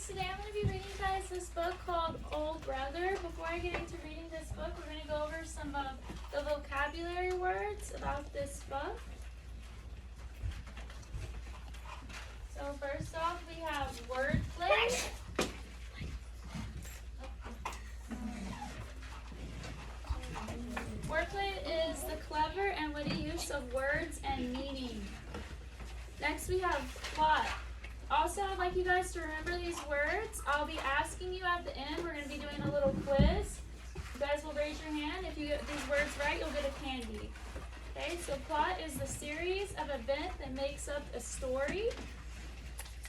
Today I'm going to be reading you guys this book called Old Brother. Before I get into reading this book, we're going to go over some of the vocabulary words about this book. So first off, we have wordplay. Wordplay is the clever and witty use of words and meaning. Next we have plot. Also, I'd like you guys to remember these words. I'll be asking you at the end. We're going to be doing a little quiz. You guys will raise your hand. If you get these words right, you'll get a candy. Okay, so plot is the series of events that makes up a story.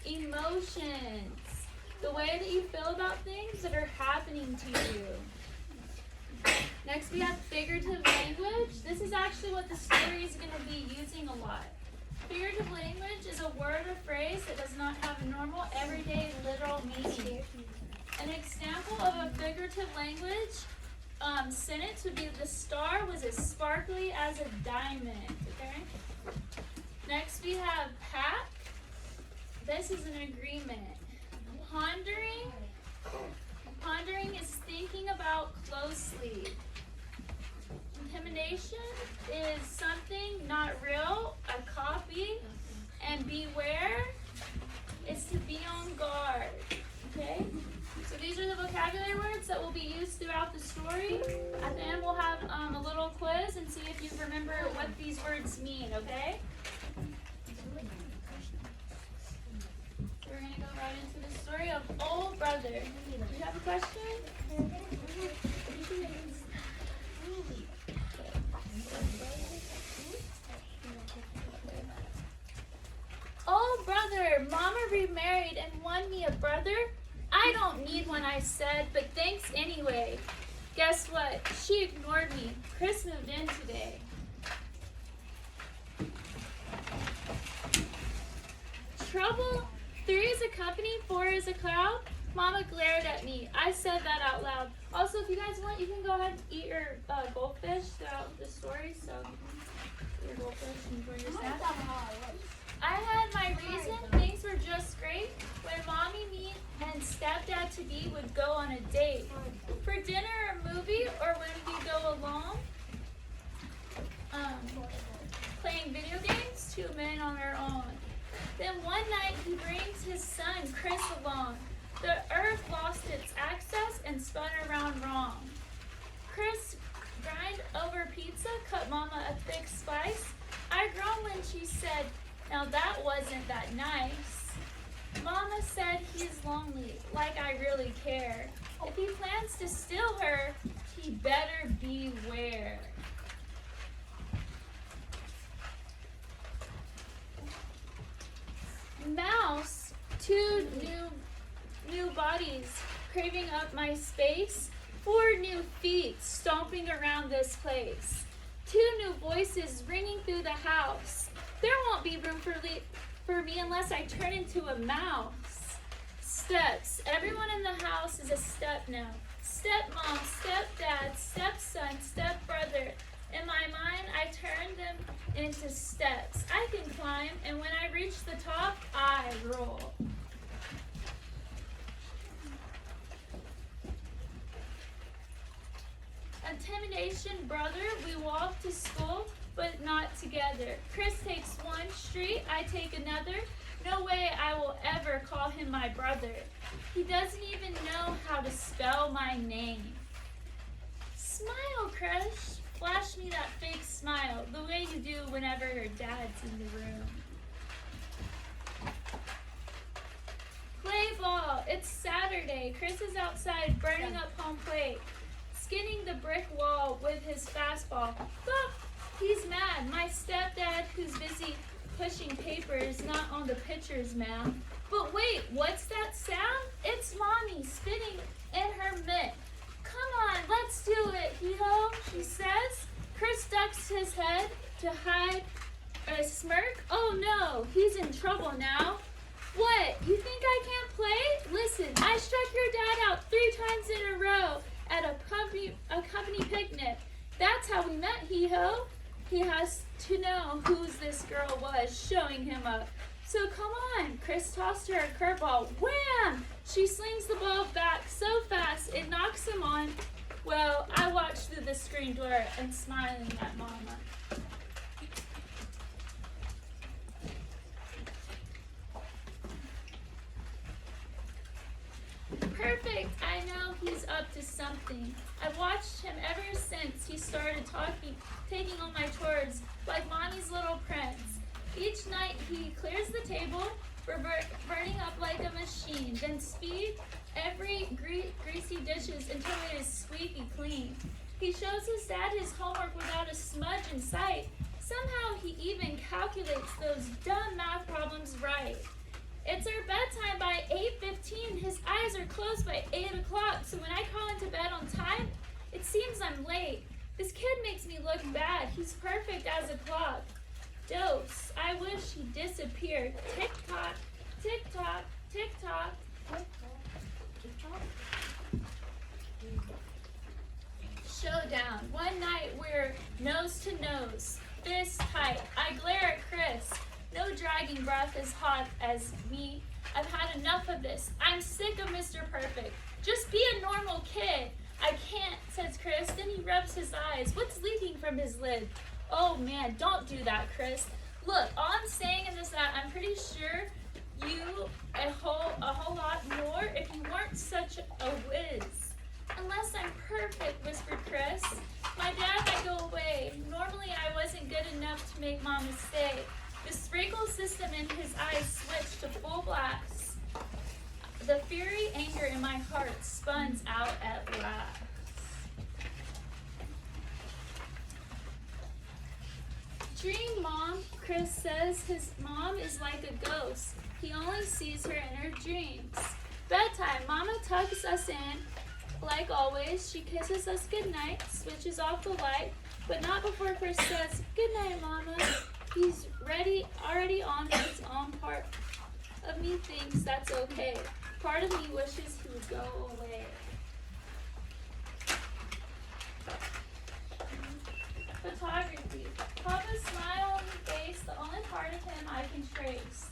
Emotions, the way that you feel about things that are happening to you. Next, we have figurative language. This is actually what the story is going to be using a lot. Figurative language is a word or phrase that does not have a normal, everyday, literal meaning. An example of a figurative language sentence would be, the star was as sparkly as a diamond. Okay. Next we have pact. This is an agreement. Pondering. Pondering is thinking about closely. Intimidation is something not real, a copy, and beware is to be on guard. Okay? So these are the vocabulary words that will be used throughout the story. At the end, we'll have a little quiz and see if you remember what these words mean, okay? So we're going to go right into the story of Old Brother. Do you have a question? Oh, brother, Mama remarried and won me a brother. I don't need one, I said, but thanks anyway. Guess what? She ignored me. Chris moved in today. Trouble? 3 is a company, 4 is a crowd. Mama glared at me. I said that out loud. Also, if you guys want, you can go ahead and eat your goldfish throughout the story. So, your goldfish and enjoy your snack. I had my reason. Things were just great when Mommy, me, and Stepdad-to-be would go on a date. For dinner or movie, or when we go along, playing video games, 2 men on our own. Then one night he brings his son, Chris, along. The earth lost its axis and spun around wrong. Chris grind over pizza, cut Mama a thick slice. I groaned when she said, now that wasn't that nice. Mama said he's lonely, like I really care. If he plans to steal her, he better beware. Mouse, 2 new bodies craving up my space, 4 new feet stomping around this place, 2 new voices ringing through the house. There won't be room for me unless I turn into a mouse. Steps. Everyone in the house is a step now. Stepmom, stepdad, stepson, stepbrother. In my mind, I turn them into steps. I can climb, and when I reach the top, I roll. Intimidation, brother. We walk to school, but not together. Chris takes one street, I take another. No way I will ever call him my brother. He doesn't even know how to spell my name. Smile, Chris. Flash me that fake smile, the way you do whenever your dad's in the room. Play ball. It's Saturday. Chris is outside burning up home plate, skinning the brick wall with his fastball. Look! He's mad. My stepdad, who's busy pushing papers, not on the pitcher's mound. But wait, what's that sound? It's Mommy spinning in her mitt. Come on, let's do it, hee-ho, she says. Chris ducks his head to hide a smirk. Oh no, he's in trouble now. What, you think I can't play? Listen, I struck your dad out 3 times in a row at a company picnic. That's how we met, hee-ho. He has to know who this girl was showing him up. So come on. Chris tossed her a curveball. Wham! She slings the ball back so fast it knocks him on. Well, I watched through the screen door and smiling at Mama. Perfect. I know he's up to something. I've watched him ever since he started taking on my chores like Mommy's little prince. Each night he clears the table, burning up like a machine, then speed every greasy dishes until it is squeaky clean. He shows his dad his homework without a smudge in sight. Somehow he even calculates those dumb math problems right. It's our bedtime by 8:15. His eyes are closed by 8 o'clock, so when I call into bed on time, it seems I'm late. This kid makes me look bad. He's perfect as a clock. Dose. I wish he disappeared. Tick-tock, tick-tock, tick-tock. Showdown. One night we're nose to nose, fist tight. I glare at Chris. No dragging breath as hot as me. I've had enough of this. I'm sick of Mr. Perfect. Just be a normal kid. I can't, says Chris. Then he rubs his eyes. What's leaking from his lid? Oh man, don't do that, Chris. Look, all I'm saying is that I'm pretty sure you a whole lot more if you weren't such a whiz. Unless I'm perfect, whispered Chris. My dad might go away. Normally I wasn't good enough to make Mama stay. The sprinkle system in his eyes switched to full blast. The fury, anger in my heart spuns out at last. Dream Mom, Chris says his mom is like a ghost. He only sees her in her dreams. Bedtime, Mama tucks us in. Like always, she kisses us goodnight, switches off the light, but not before Chris says, "Good night, Mama." He's already on his own. Part of me thinks that's okay. Part of me wishes he would go away. Photography. Papa's smile on his face, the only part of him I can trace.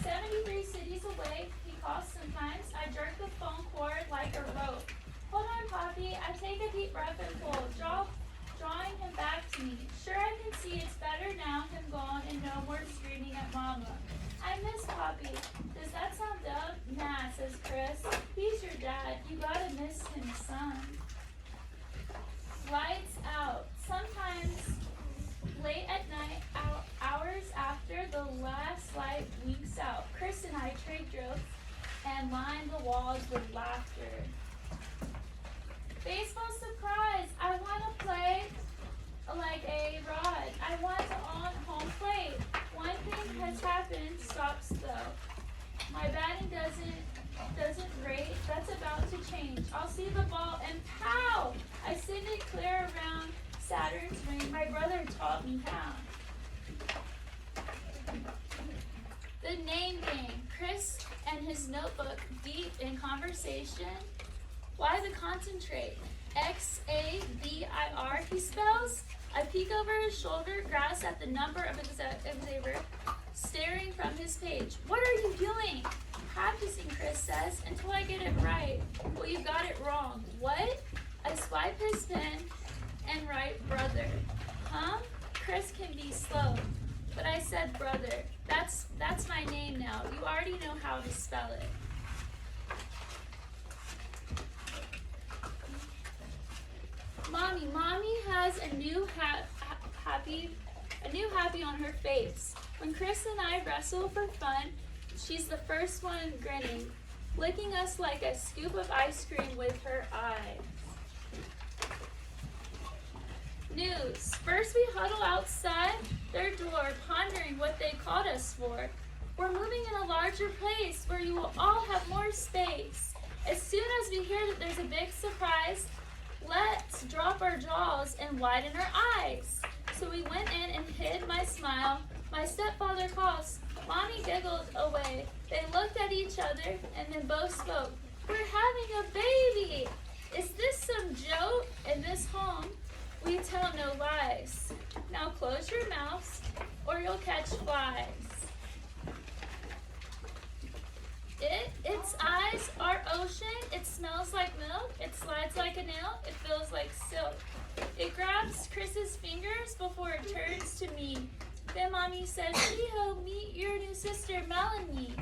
73 cities away, he calls sometimes. I jerk the phone cord like a rope. Hold on, Poppy. I take a deep breath and pull, drawing him back to me. Sure, I can see it's better now, him gone, and no more screaming at Mama. I miss Poppy. Does that sound dumb? Nah, says Chris. He's your dad. You gotta miss him, son. Lights out. Sometimes late at night, hours after the last light winks out, Chris and I trade jokes and line the walls with laughter. Baseball surprise! I want to play like a rod. I want to on home plate. One thing has happened, stops though. My batting doesn't rate. That's about to change. I'll see the ball and pow! I send it clear around Saturn's ring. My brother taught me how. The name game. Chris and his notebook deep in conversation. Why the concentrate? Xavir, he spells. I peek over his shoulder, grasp at the number of Xavier, staring from his page. What are you doing? Practicing, Chris says, until I get it right. Well, you got it wrong. What? I swipe his pen and write brother. Huh? Chris can be slow, but I said brother. That's my name now. You already know how to spell it. Mommy has a new happy on her face. When Chris and I wrestle for fun, she's the first one grinning, licking us like a scoop of ice cream with her eyes. News. First we huddle outside their door, pondering what they called us for. We're moving in a larger place where you will all have more space. As soon as we hear that there's a big surprise, let's drop our jaws and widen our eyes. So we went in and hid my smile. My stepfather calls. Mommy giggled away. They looked at each other and then both spoke. We're having a baby. Is this some joke? In this home, we tell no lies. Now close your mouths or you'll catch flies. ocean. It smells like milk. It slides like a nail. It feels like silk. It grabs Chris's fingers before it turns to me. Then Mommy says, "Hee-ho, meet your new sister, Melanie."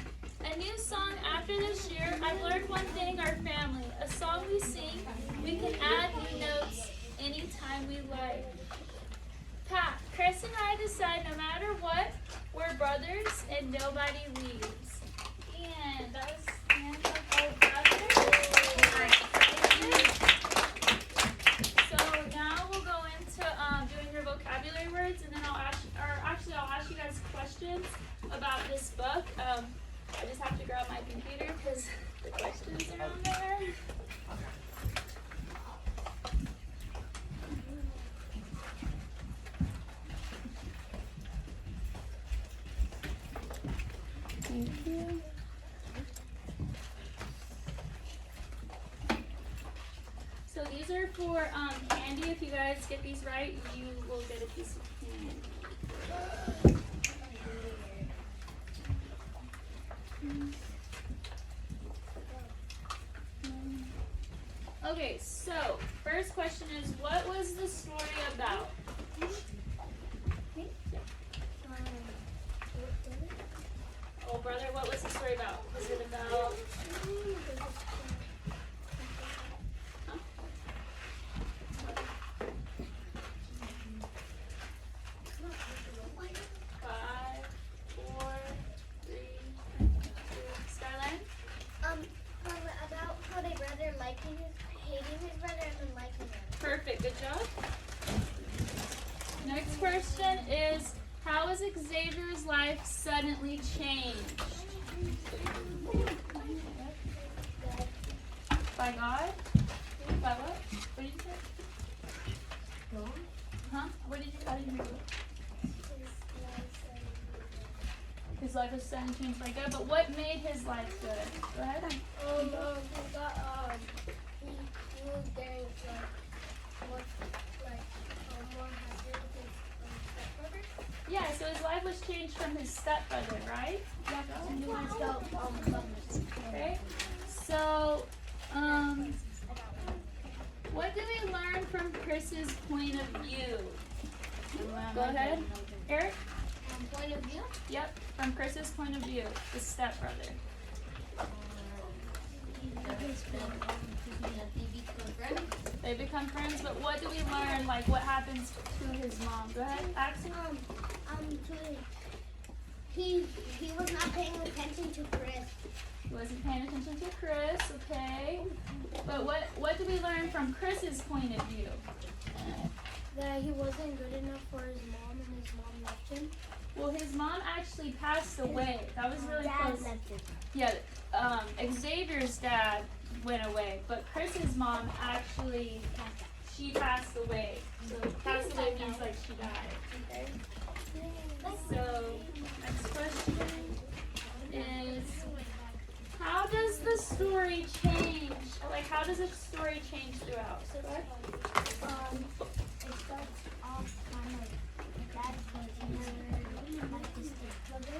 A new song after this year. I've learned one thing, our family. A song we sing, we can add new notes anytime we like. Pat, Chris and I decide no matter what, we're brothers and nobody leaves. And that was the end of our brothers. So now we'll go into doing your vocabulary words, and then I'll ask you guys questions about this book. I just have to grab my computer because the questions are on there. Thank you. So these are for candy. If you guys get these right, you will get a piece of candy. Okay, so first question is, what was the story about? Oh, brother, what was the story about? Was it about? Huh? 5, 4, 3, 2. Skyline? About how they brother hating his brother and then liking him. Perfect, good job. Next question is, how was Xavier's life suddenly changed? By God? By what? What did you say? Huh? What did you say? His life was suddenly changed by God, but what made his life good? Go ahead. He was getting more happy with his stepbrother. Yeah, so his life was changed from his stepbrother, right? Okay. So, what do we learn from Chris's point of view? Go ahead. Eric? Point of view? Yep, from Chris's point of view, the stepbrother. They become friends, but what do we learn? Like, what happens to his mom? Go ahead, Axel. He was not paying attention to Chris. He wasn't paying attention to Chris, okay. But what do we learn from Chris's point of view? That he wasn't good enough for his mom and his mom left him. Well, his mom actually passed away. That was really Dad close. left him. Yeah, Xavier's dad went away, but Chris's mom actually, she passed away. So passed away means like she died, okay? So, next question is, how does the story change? Like, how does the story change throughout? It starts off kind of bad because he never liked his stepbrother,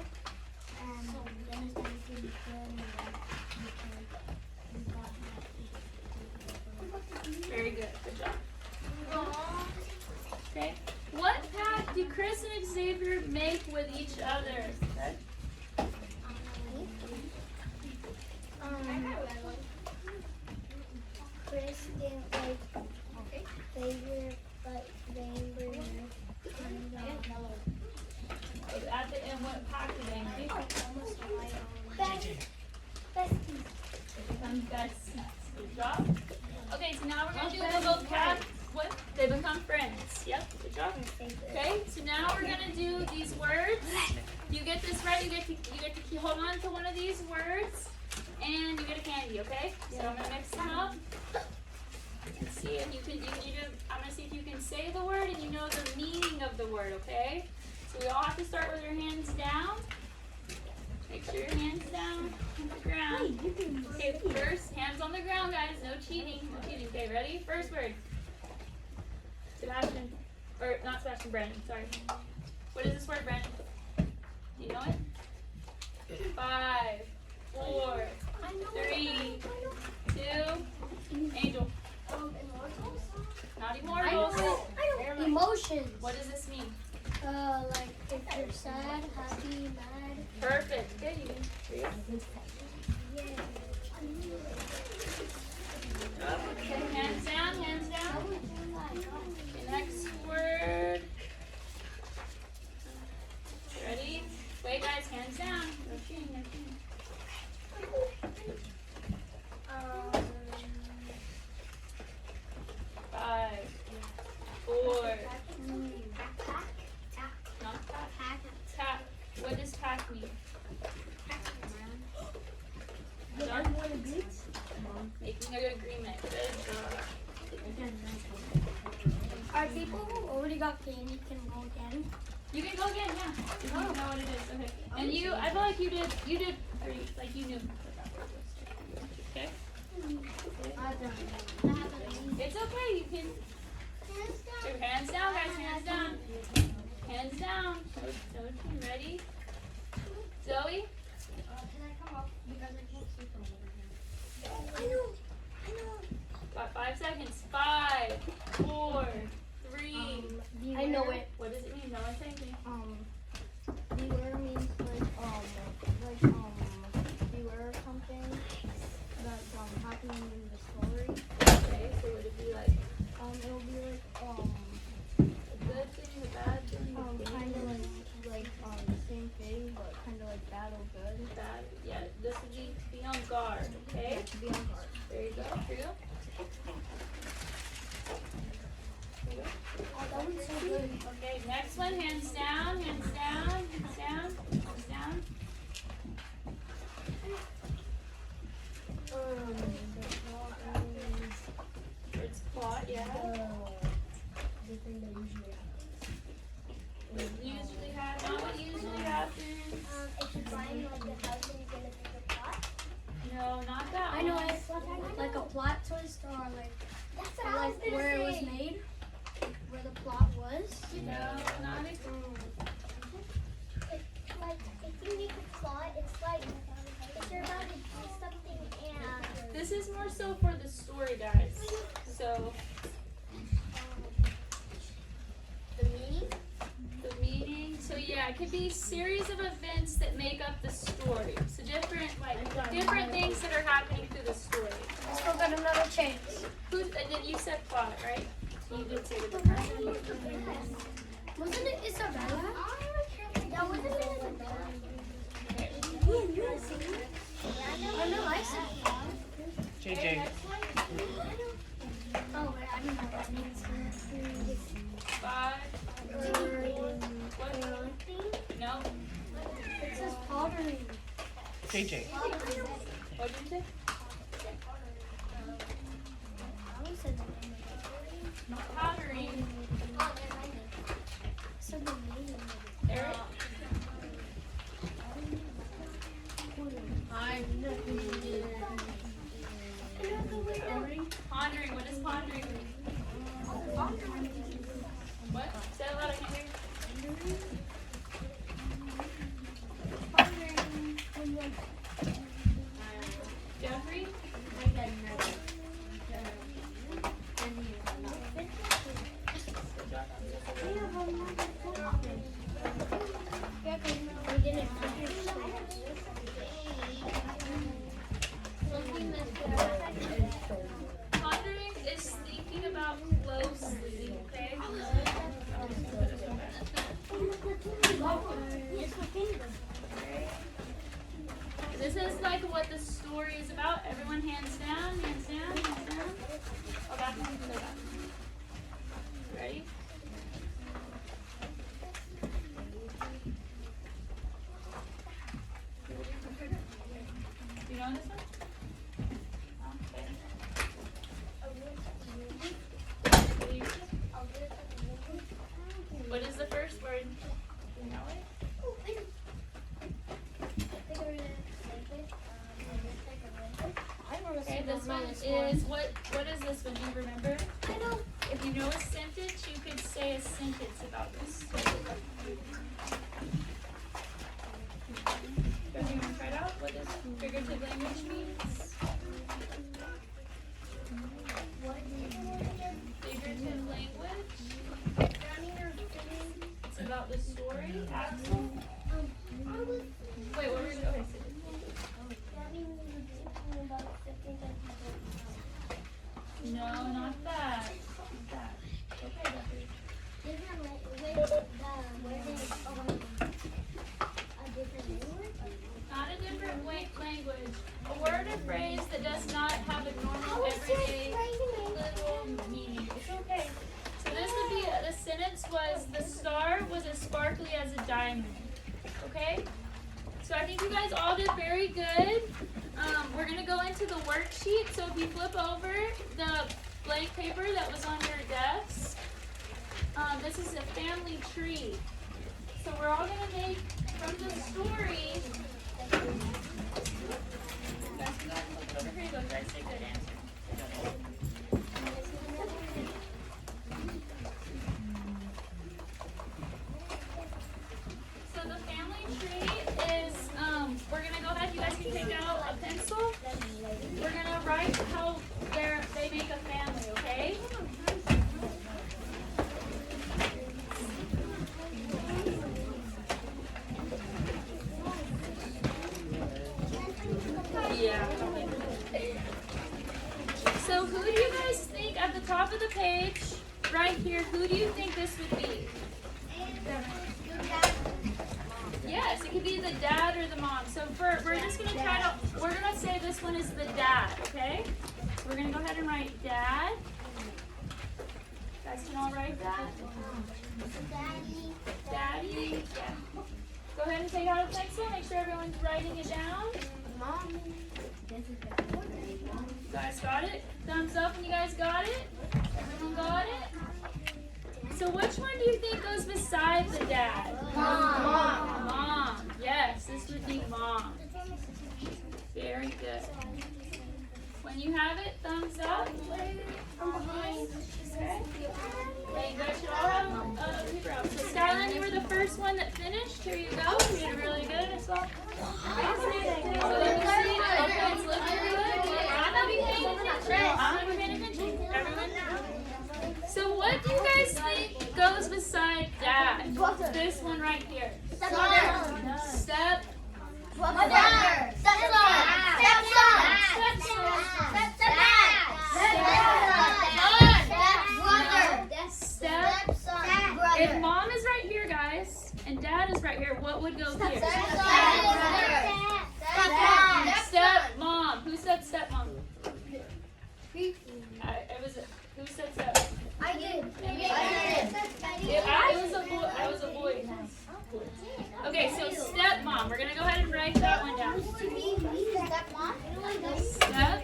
and then it started to be good, and then he got happy. Very good. Good job. Okay. What pact do Chris and Xavier make with each other? Okay. Chris didn't like Xavier, but they were At the end, what pact do they make? besties. They become besties. Good job. Okay, so now we're going to do the vocab. What? They become friends. Yep, good job. Okay, so now we're going to do these words. You get this right, you get to hold on to one of these words, and you get a candy, okay? So I'm going to mix them up. And see if you can, I'm going to see if you can say the word and you know the meaning of the word, okay? So we all have to start with your hands down. Make sure your hands down on the ground. Okay, first, hands on the ground, guys. No cheating. No cheating. Okay, ready? First word. Sebastian. Or, not Sebastian, Brandon. Sorry. What is this word, Brandon? Do you know it? 5, 4, 3, emotions. What does this mean? Like if you're sad, happy, mad. Perfect. Good. You can read. Okay, hands down, hands down. Okay, next word. Ready? Wait, guys, hands down. No cheating, no cheating. 5, 4. Not pack. Tack. What does tack mean? Done? Making an agreement. Good job. Are people who already got candy can go again? You can go again, yeah. If you know what it is. Okay. And you, I feel like you did 3, like you knew what that word was. Okay? It's okay, you can. Your hands down, guys, hands down. Hands down. No, ready? Zoe? Can I come up? Because I can't see from over here. I know. Got 5 seconds. 5, 4, 3. I know it. What does it mean? No one saying anything. Beware means beware of something that's happening in the story. Okay, so would it be like It will be a good thing, a bad thing? kind of like the same thing, but kind of like bad or good. Bad. Yeah, this would be on guard, okay? To be on guard. There you go. Here you go. Oh, that one's so good. Okay, next one, hands down, hands down, hands down, hands down. It's plot, yeah. The thing that usually happens. Not what usually happens. If you're buying like a house and you're gonna pick a plot. No, not that I know one. it's like a plot twist or like That's what I was like gonna where it was say. made, where the plot was. No, not it. Like, if you make a plot, it's like if you're about to do something and This is more so for the story, guys. So, the meaning. the meaning. So yeah, it could be series of events that make up the story. So different things that are happening through the story. I still got another chance. And then you said plot, right? So you did say the Wasn't it Isabella? That wasn't Isabella. Oh no, I said. JJ. Oh wait, I don't know what that means. 5. What? No. It says pottery. JJ. What did you say? I always said the name of Not pottery. it. Said the name of Eric? Pondering. What is pondering? What? Say it louder, I can't hear you. Jeffrey? Pondering is thinking about closely, okay? This is like what the story is about. Everyone hands down, hands down, hands down. Oh, back one, go back. Ready? You know this one? Okay. What is the first word? You know it? Okay, this one is what is this one? Do you remember? I know. If you know a sentence, you could say a sentence about this. Do you want to try it out? What does figurative language means? Figurative language? a word or phrase that does not have a normal everyday little meaning. It's okay. So this would be, the sentence was, the star was as sparkly as a diamond. Okay? So I think you guys all did very good. We're going to go into the worksheet. So if you flip over the blank paper that was on your desk, this is a family tree. So we're all going to make, from the story, here you go, guys. Say good answer. So the family tree is, we're going to go ahead, you guys can take out a pencil. We're going to write how they make a family, okay? Yeah. So who do you guys think at the top of the page, right here, who do you think this would be? Yes, it could be the dad or the mom. So we're just going to try to, we're going to say this one is the dad, okay? We're going to go ahead and write dad. You guys can all write that? Daddy. Yeah. Go ahead and take out a pencil. Make sure everyone's writing it down. You guys got it? Thumbs up when you guys got it? Everyone got it? So which one do you think goes beside the dad? Mom. Yes, this would be mom. Very good. When you have it, thumbs up. Okay. You guys should all have a paper out. So Skylin, you were the first one that finished. Here you go. You did really good. I saw. So let me see. Okay, it's looking good. I'm not even paying attention. I'm not even paying attention. Everyone. So what do you guys think goes beside dad? This one right here. Step. If mom is right here, guys, and dad is right here, what would go here? Stepmom. Who said stepmom? Who said step? I did. I was a boy. Okay, so stepmom. We're gonna go ahead and write that one down. Step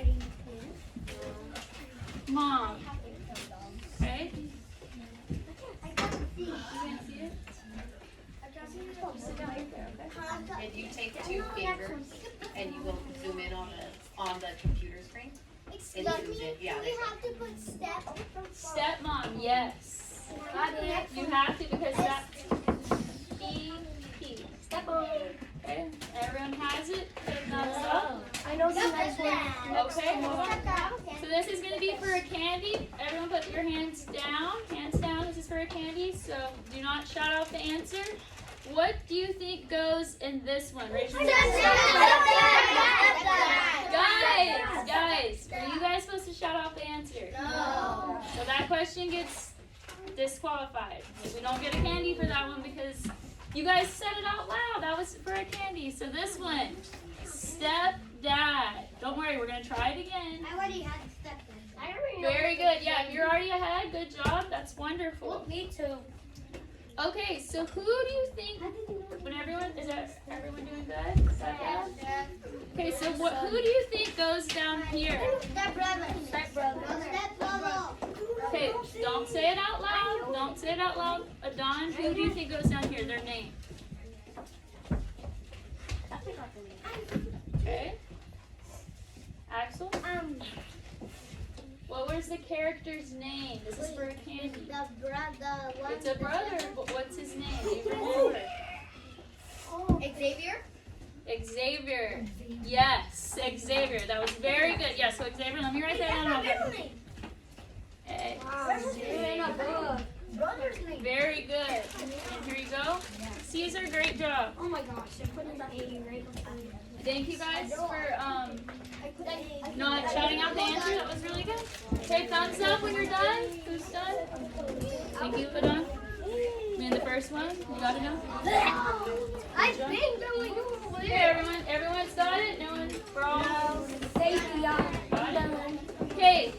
mom. Okay. You can't see it? Sit down right there, okay? And you take 2 fingers and you will zoom in on the computer screen. Excuse me, Yeah, we have to put Stepmom, yes. You have to because that's E-P. Stepmom. Okay, everyone has it? Put a thumbs up. I know the next one. Okay, hold on. So this is going to be for a candy. Everyone put your hands down. Hands down. This is for a candy, so do not shout out the answer. What do you think goes in this one? Raise your hand. Guys, are you guys supposed to shout out the answer? No. So that question gets disqualified. We don't get a candy for that one because you guys said it out loud. That was for a candy. So this one, stepdad. Don't worry, we're going to try it again. I already had stepdad. Very good. Yeah, if you're already ahead, good job. That's wonderful. Me too. Okay, so who do you think, when everyone, is everyone doing good? Is that good? Okay, so who do you think goes down here? Stepbrother. Okay, don't say it out loud. Don't say it out loud. Adon, who do you think goes down here? Their name. Okay. Axel? What was the character's name? This is for a candy. The brother. It's a brother, but what's his name? Do you remember? Xavier. Xavier. Yes, Xavier. That was very good. Yeah, so Xavier, let me write that down. Brother's name. Very good. And here you go. Caesar, great job. Oh my gosh, I put in the A right. Thank you guys for not shouting out the answer. That was really good. Okay, thumbs up when you're done. Who's done? Thank you, Adon. then the first one, you gotta know. I think that was you. Okay, everyone's got it? No one, we're all Safety, y'all. got it? Okay,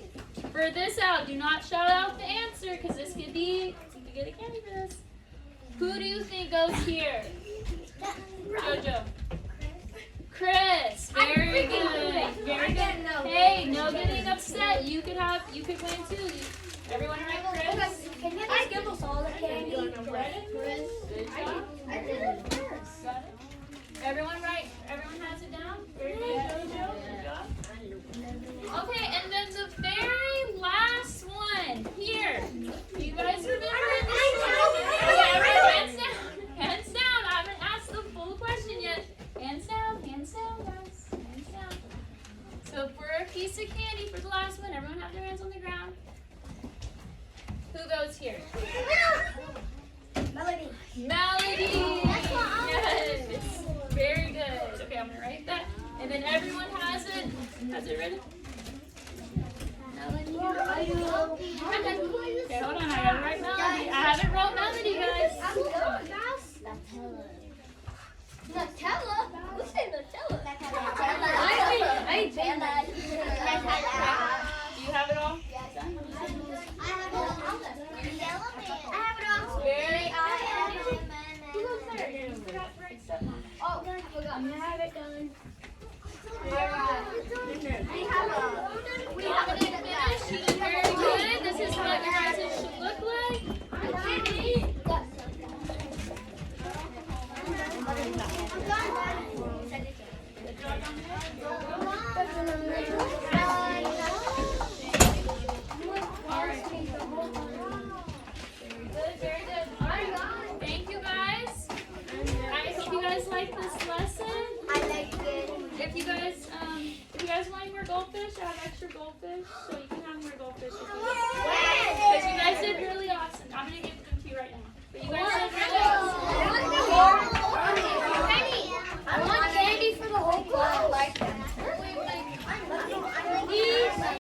for this out, do not shout out the answer, because this could be, you could get a candy for this. Who do you think goes here? Jojo. Chris, very good. Very good. Hey, no getting upset. You could win too. Everyone right, Chris? Can you just give us all the candy? Good job. I did it first. Got it? Everyone right? Everyone has it down? Very good, Jojo. Good job. Okay, and then the very last one here. Do you guys remember this? Okay, everyone, hands down. Hands down. I haven't asked the full question yet. Hands down, guys. Hands down. So for a piece of candy for the last one, everyone have their hands on the ground. Who goes here? Melody. Melody! Yes! Very good. Okay, I'm gonna write that. And then everyone has it. Has it ready? Okay, hold on. I gotta write Melody. I haven't wrote Melody, guys. Nutella? Who said Nutella? I think Do you have it all? I have it all. I have it all. Very Who goes first? Oh, I forgot. I'm gonna have it done. We have it in the back. Very good. This is what your present should look like. Very good. All right. Thank you guys. I hope you guys like this lesson. I like it. If you guys want any more goldfish, I have extra goldfish. So